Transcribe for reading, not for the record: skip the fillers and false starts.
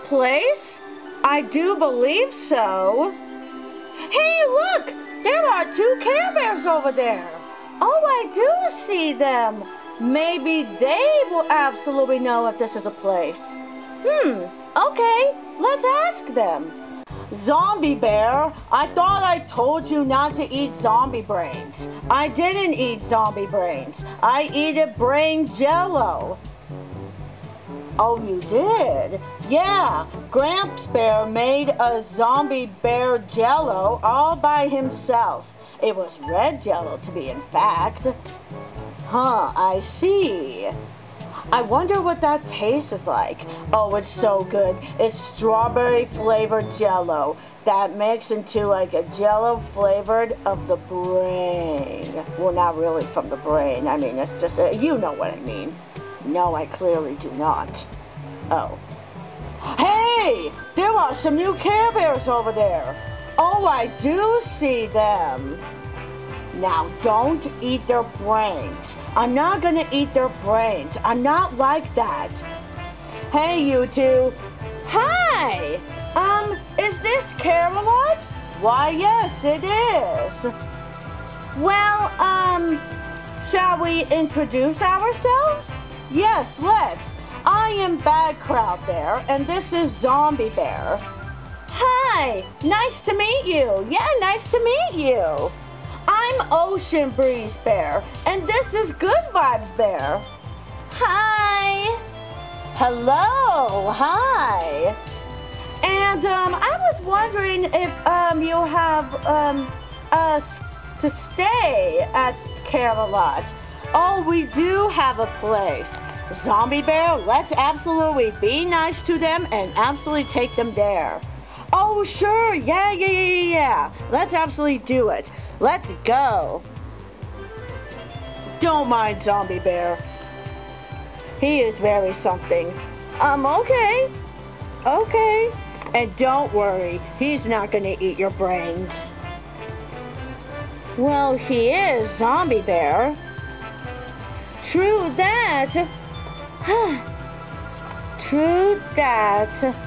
place? I do believe so. Hey, look! There are 2 Care Bears over there. Oh, I do see them. Maybe they will absolutely know if this is a place. Okay, let's ask them. Zombie Bear, I thought I told you not to eat zombie brains. I didn't eat zombie brains. I eat a brain jello. Oh, you did? Yeah, Gramps Bear made a zombie bear jello all by himself. It was red jello to be in fact. Huh, I see. I wonder what that tastes like. Oh, it's so good. It's strawberry flavored jello that makes into like a jello flavored of the brain. Well, not really from the brain. I mean, it's just, you know what I mean. No, I clearly do not. Oh. Hey! There are some new Care Bears over there. Oh, I do see them. Now, don't eat their brains. I'm not gonna eat their brains. I'm not like that. Hey, you two. Hi! Is this Care-a-Lot? Why, yes, it is. Well, shall we introduce ourselves? Yes, let's. I am Bad Crowd Bear, and this is Zombie Bear. Hi! Nice to meet you. Yeah, nice to meet you. I'm Ocean Breeze Bear, and this is Good Vibes Bear. Hi! Hello! Hi! And, I was wondering if, you have, to stay at Care-a-Lot. Oh, we do have a place. Zombie Bear, let's absolutely be nice to them and absolutely take them there. Oh, sure. Yeah. Let's absolutely do it. Let's go. Don't mind Zombie Bear. He is very something. Okay. Okay. And don't worry, he's not gonna eat your brains. Well, he is Zombie Bear. True that. True that.